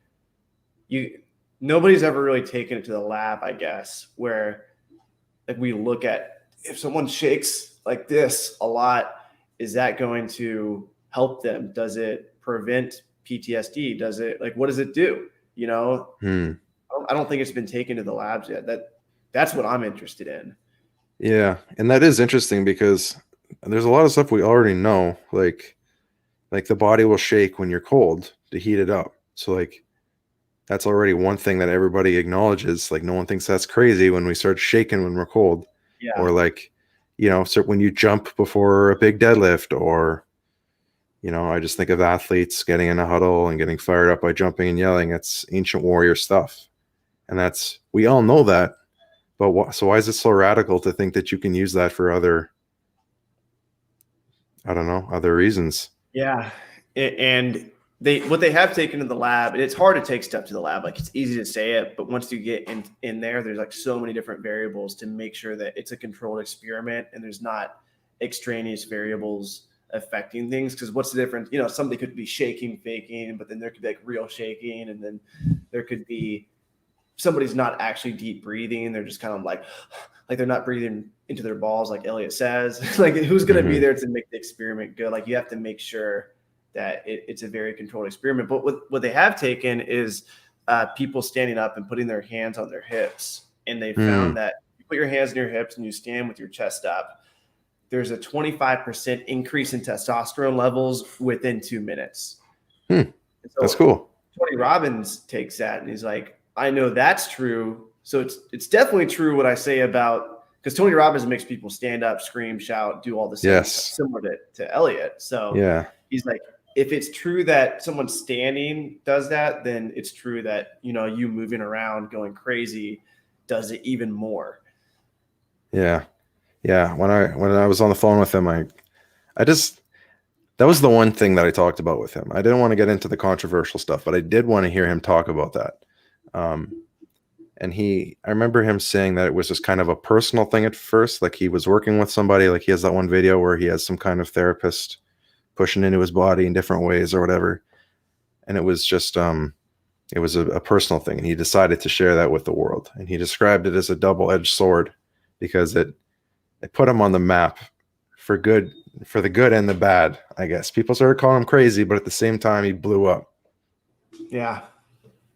nobody's ever really taken it to the lab, I guess, where like we look at if someone shakes like this a lot, is that going to help them? Does it prevent PTSD? Does it what does it do? You know, I don't think it's been taken to the labs yet. That's what I'm interested in. Yeah. And that is interesting because there's a lot of stuff we already know, like the body will shake when you're cold to heat it up. So like That's already one thing that everybody acknowledges. Like no one thinks that's crazy when we start shaking when we're cold, or Yeah. like, so when you jump before a big deadlift, or I just think of athletes getting in a huddle and getting fired up by jumping and yelling. It's ancient warrior stuff, and we all know that. But so why is it so radical to think that you can use that for I don't know, other reasons? Yeah. And what they have taken to the lab, and it's hard to take stuff to the lab. Like it's easy to say it, but once you get in there, there's like so many different variables to make sure that it's a controlled experiment and there's not extraneous variables affecting things. Because what's the difference? Somebody could be shaking, faking, but then there could be like real shaking, and then there could be somebody's not actually deep breathing. They're just kind of like they're not breathing into their balls, like Elliot says. Like who's going to be there to make the experiment good? Like you have to make sure that it's a very controlled experiment. But what they have taken is people standing up and putting their hands on their hips. And they found that you put your hands on your hips and you stand with your chest up, there's a 25% increase in testosterone levels within 2 minutes. So that's cool. Tony Robbins takes that and he's like, I know that's true. So it's definitely true what I say about, because Tony Robbins makes people stand up, scream, shout, do all the same stuff, similar to Elliot. So yeah, he's like, if it's true that someone standing does that, then it's true that, you moving around going crazy does it even more. Yeah. Yeah. When I was on the phone with him, that was the one thing that I talked about with him. I didn't want to get into the controversial stuff, but I did want to hear him talk about that. And I remember him saying that it was just kind of a personal thing at first. Like he was working with somebody, like he has that one video where he has some kind of therapist pushing into his body in different ways or whatever. And it was just, it was a personal thing. And he decided to share that with the world. And he described it as a double-edged sword because it put him on the map for the good and the bad, I guess. People started calling him crazy, but at the same time, he blew up. Yeah.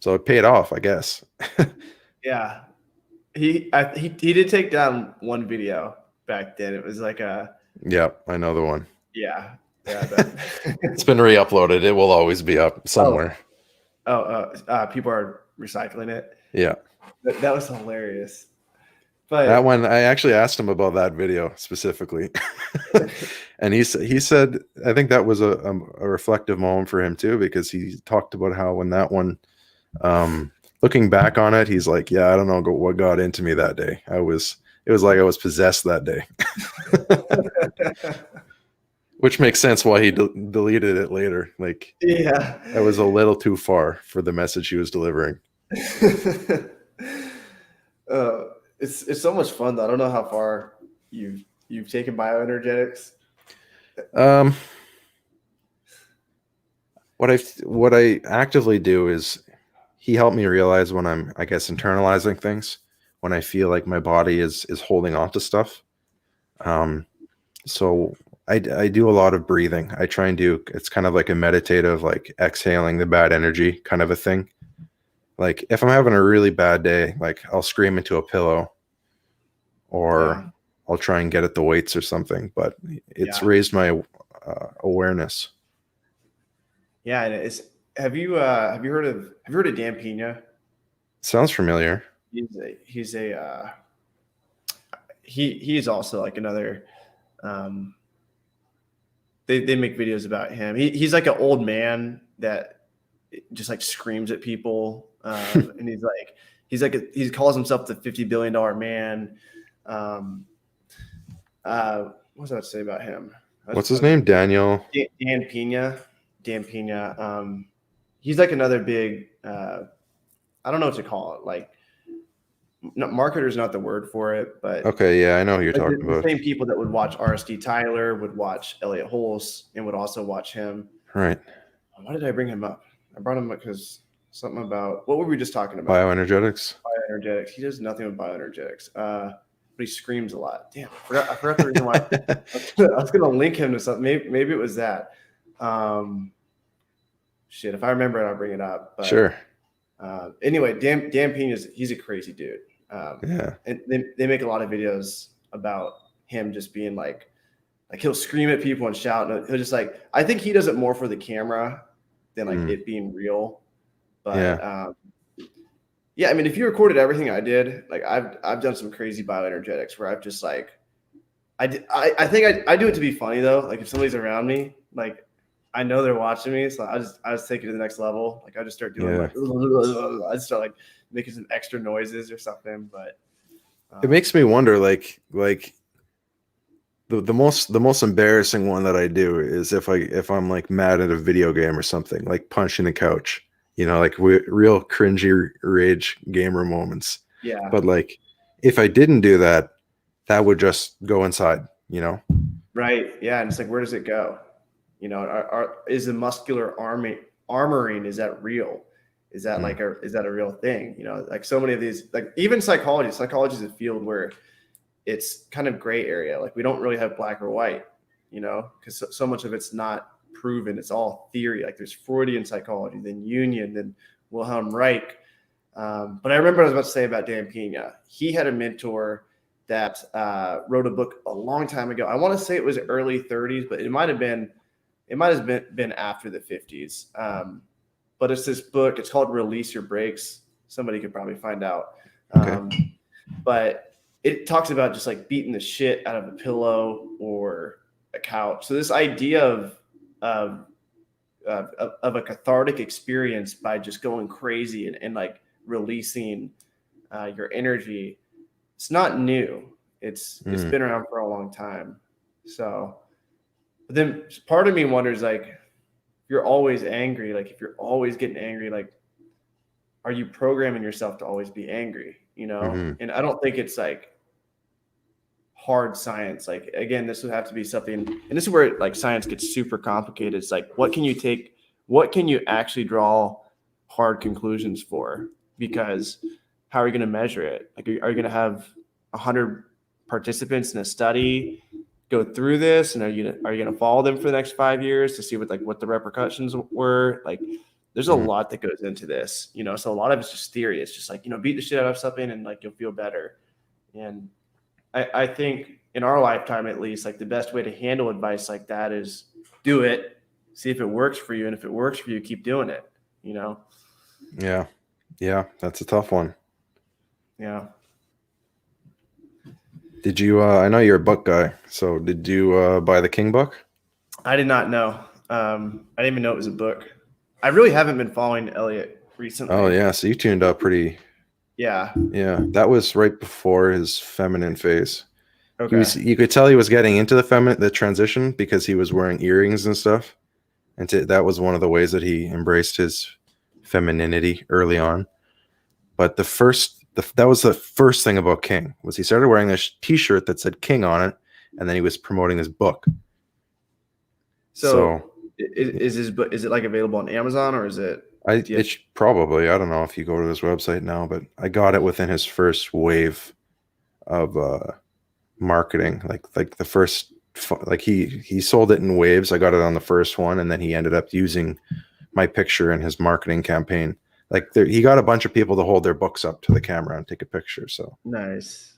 So it paid off, I guess. Yeah. He did take down one video back then. It was like yeah, I know the one. Yeah. It's been re-uploaded. It will always be up somewhere. People are recycling it. Yeah. That was hilarious. But that one, I actually asked him about that video specifically. And he said, I think that was a reflective moment for him too, because he talked about how when that one, looking back on it, he's like, yeah, I don't know what got into me that day. It was like I was possessed that day. Which makes sense why he deleted it later. Like, yeah, that was a little too far for the message he was delivering. It's so much fun though. I don't know how far you've taken bioenergetics. What I actively do is he helped me realize when I'm, I guess, internalizing things, when I feel like my body is holding on to stuff. So I do a lot of breathing. I try and it's kind of like a meditative, like exhaling the bad energy kind of a thing. Like if I'm having a really bad day, like I'll scream into a pillow or I'll try and get at the weights or something, but it's raised my awareness. Yeah. And have you heard of Dan Pena? Sounds familiar. He's also like another, they make videos about him. He's like an old man that just like screams at people. And he calls himself the $50 billion man. What was I to say about him? What's his name? Dan Pena. Dan Pena. He's like another big, I don't know what to call it. Like, marketer is not the word for it, but okay, yeah, I know who you're talking about. The same people that would watch RSD Tyler would watch Elliot Hulse and would also watch him. Right. Why did I bring him up? I brought him up because something about, what were we just talking about? Bioenergetics. He does nothing with bioenergetics. But he screams a lot. Damn, I forgot the reason why. I was gonna link him to something. Maybe it was that. Shit, if I remember it, I'll bring it up. But, sure. Anyway, Dan Pena he's a crazy dude. And they make a lot of videos about him just being like he'll scream at people and shout, and he'll just like, I think he does it more for the camera than like it being real. But yeah, I mean, if you recorded everything I did, like I've done some crazy bioenergetics where I've just like, I think I do it to be funny though. Like if somebody's around me, like I know they're watching me, so I just take it to the next level. Like I just start doing like I just start like making some extra noises or something. But it makes me wonder, like the most embarrassing one that I do is if I'm like mad at a video game or something, like punching the couch, like real cringy rage gamer moments. Yeah. But like if I didn't do that, that would just go inside, Right. Yeah. And it's like, where does it go? Is the muscular armoring, is that real? Is that is that a real thing? Like so many of these, like even psychology is a field where it's kind of gray area. Like we don't really have black or white, because so much of it's not proven. It's all theory. Like there's Freudian psychology, then Jungian, then Wilhelm Reich. But I remember what I was about to say about Dan Pena. He had a mentor that wrote a book a long time ago. I want to say it was early 30s, but it might have been after the 50s. But it's this book. It's called Release Your Brakes. Somebody could probably find out. Okay. But it talks about just like beating the shit out of a pillow or a couch. So this idea of a cathartic experience by just going crazy and like releasing your energy, it's not new. It's been around for a long time. So, but then part of me wonders, like, if you're always angry, like if you're always getting angry, like, are you programming yourself to always be angry? And I don't think it's like hard science. Like again, this would have to be something, and this is where like science gets super complicated. It's like, what can you actually draw hard conclusions for? Because how are you going to measure it? Like, are you going to have 100 participants in a study go through this, and are you going to follow them for the next 5 years to see what the repercussions were? Like, there's a lot that goes into this, so a lot of it's just theory. It's just like, beat the shit out of something and like you'll feel better. And I think in our lifetime, at least, like the best way to handle advice like that is do it, see if it works for you. And if it works for you, keep doing it, Yeah. Yeah. That's a tough one. Yeah. Did you, I know you're a book guy. So did you buy the King book? I did not know. I didn't even know it was a book. I really haven't been following Elliot recently. Oh yeah. So you tuned up pretty. Yeah. Yeah. That was right before his feminine phase. Okay. You could tell he was getting into the transition because he was wearing earrings and stuff. And that was one of the ways that he embraced his femininity early on. But that was the first thing about King, was he started wearing this t-shirt that said King on it, and then he was promoting his book. So is it like available on Amazon, or is it? It's probably, I don't know if you go to his website now, but I got it within his first wave of marketing, like the first, like he sold it in waves. I got it on the first one, and then he ended up using my picture in his marketing campaign. Like he got a bunch of people to hold their books up to the camera and take a picture. So nice.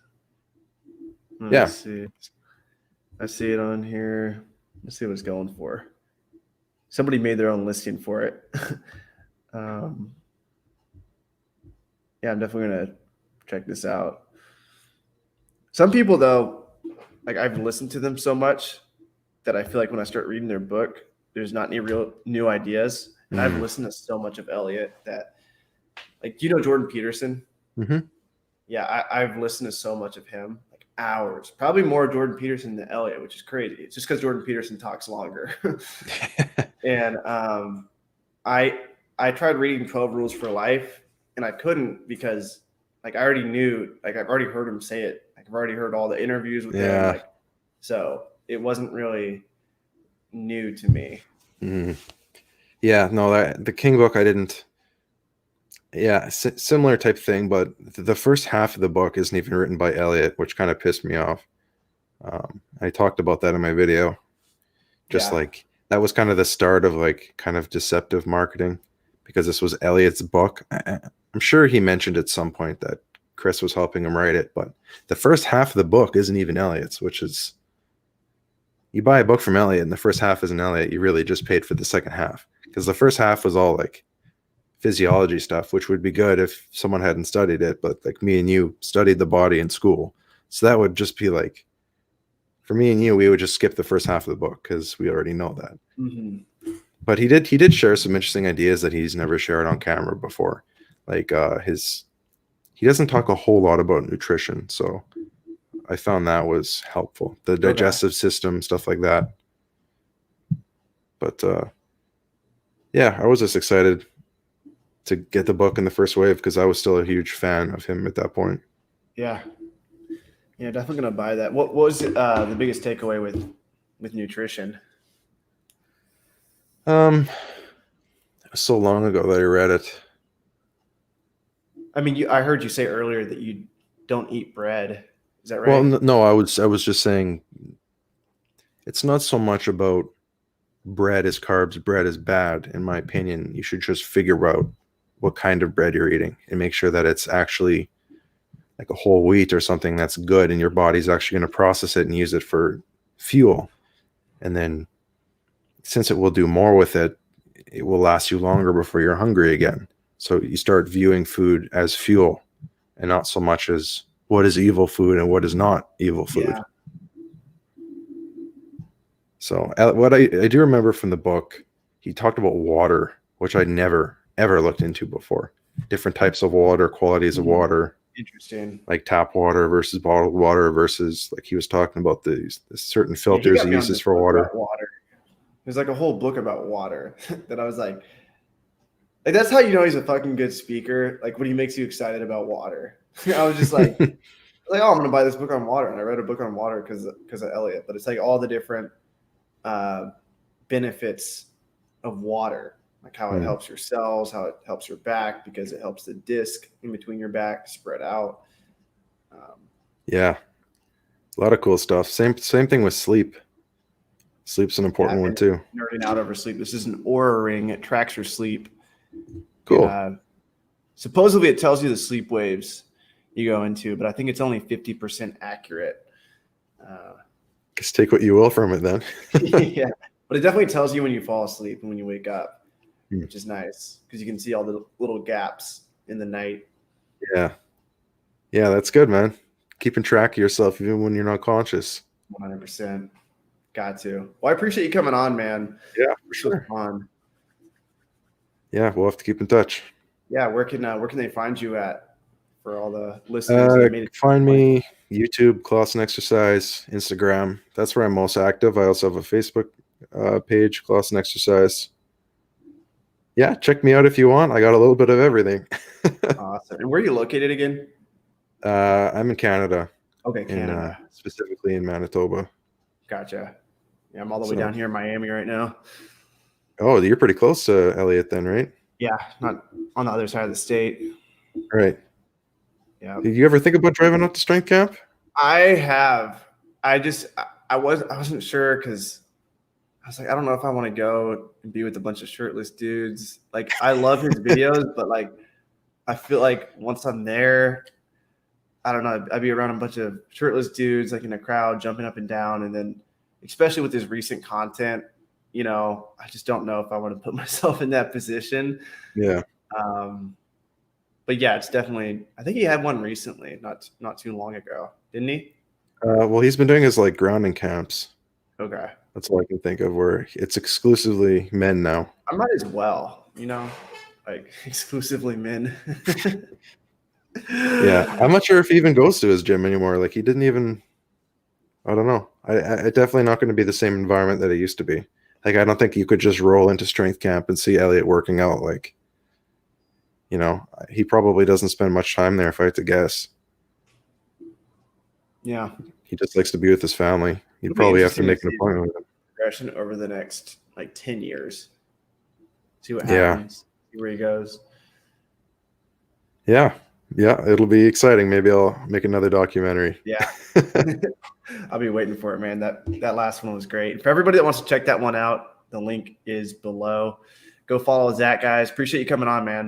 Let's see. I see it on here. Let's see what it's going for. Somebody made their own listing for it. Yeah, I'm definitely gonna check this out. Some people, though, like I've listened to them so much that I feel like when I start reading their book, there's not any real new ideas. And I've listened to so much of Elliot that, like, Jordan Peterson? Mm-hmm. Yeah, I've listened to so much of him, like hours, probably more Jordan Peterson than Elliot, which is crazy. It's just because Jordan Peterson talks longer. And I tried reading 12 Rules for Life, and I couldn't because, like, I already knew, like, I've already heard him say it. Like, I've already heard all the interviews with him. Like, so it wasn't really new to me. Mm-hmm. Yeah, no, the King book, I didn't. Yeah, similar type thing, but the first half of the book isn't even written by Elliot, which kind of pissed me off. I talked about that in my video. Like, that was kind of the start of like kind of deceptive marketing, because this was Elliot's book. I'm sure he mentioned at some point that Chris was helping him write it, but the first half of the book isn't even Elliot's, which is, you buy a book from Elliot and the first half isn't Elliot, you really just paid for the second half, because the first half was all like physiology stuff, which would be good if someone hadn't studied it, but like me and you studied the body in school. So that would just be like, for me and you, we would just skip the first half of the book because we already know that. Mm-hmm. But he did share some interesting ideas that he's never shared on camera before. Like he doesn't talk a whole lot about nutrition, so I found that was helpful. The digestive system, stuff like that. But yeah, I was just excited to get the book in the first wave because I was still a huge fan of him at that point. Yeah. Yeah, definitely gonna buy that. What was the biggest takeaway with nutrition? So long ago that I read it. I mean, I heard you say earlier that you don't eat bread. Is that right? Well, no, I was just saying it's not so much about bread is carbs, bread is bad. In my opinion, you should just figure out what kind of bread you're eating and make sure that it's actually like a whole wheat or something that's good, and your body's actually going to process it and use it for fuel. And then since it will do more with it, it will last you longer before you're hungry again. So you start viewing food as fuel and not so much as what is evil food and what is not evil food. Yeah. So what I do remember from the book, he talked about water, which I never, ever looked into before. Different types of water, qualities of water. Interesting. Like tap water versus bottled water versus, like he was talking about the certain filters he uses for water. There's like a whole book about water that I was like that's how you know he's a fucking good speaker. Like when he makes you excited about water. I was just like, oh, I'm gonna buy this book on water, and I read a book on water because of Elliot. But it's like all the different benefits of water, like how it helps your cells, how it helps your back because it helps the disc in between your back spread out. Yeah, a lot of cool stuff. Same thing with sleep. Sleep's an important one too. Nerding out over sleep. This is an Oura ring. It tracks your sleep. Cool. Supposedly it tells you the sleep waves you go into, but I think it's only 50% accurate. Just take what you will from it then. Yeah, but it definitely tells you when you fall asleep and when you wake up, which is nice because you can see all the little gaps in the night. Yeah, that's good, man. Keeping track of yourself even when you're not conscious. 100%. Got to. Well, I appreciate you coming on, man. Yeah, for sure. Fun. Yeah, we'll have to keep in touch. Yeah, where can they find you at for all the listeners? Find me YouTube, Klassen Exercise, Instagram. That's where I'm most active. I also have a Facebook page, Klassen Exercise. Yeah, check me out if you want. I got a little bit of everything. Awesome. And where are you located again? I'm in Canada. Okay, Canada. Specifically in Manitoba. Gotcha. Yeah, I'm all the way down here in Miami right now. Oh, you're pretty close to Elliot then, right? Yeah, not on the other side of the state. Right. Yeah. Did you ever think about driving up to strength camp? I have. I wasn't sure because I was like, I don't know if I want to go and be with a bunch of shirtless dudes. Like, I love his videos, but like, I feel like once I'm there, I don't know, I'd be around a bunch of shirtless dudes, like in a crowd, jumping up and down. And then, especially with his recent content, you know, I just don't know if I want to put myself in that position. Yeah. But yeah, it's definitely, I think he had one recently, not too long ago, didn't he? Well, he's been doing his like grounding camps. Okay. That's all I can think of where it's exclusively men now. I might as well, you know, like exclusively men. Yeah. I'm not sure if he even goes to his gym anymore. Like he didn't even, I don't know. I definitely not going to be the same environment that it used to be. Like, I don't think you could just roll into strength camp and see Elliot working out. Like, you know, he probably doesn't spend much time there if I had to guess. Yeah. He just likes to be with his family. You'd probably have to make an appointment with him. Progression over the next like 10 years. See what happens. See where he goes. Yeah. Yeah. It'll be exciting. Maybe I'll make another documentary. Yeah. I'll be waiting for it, man. That last one was great. For everybody that wants to check that one out, the link is below. Go follow Zach, guys. Appreciate you coming on, man.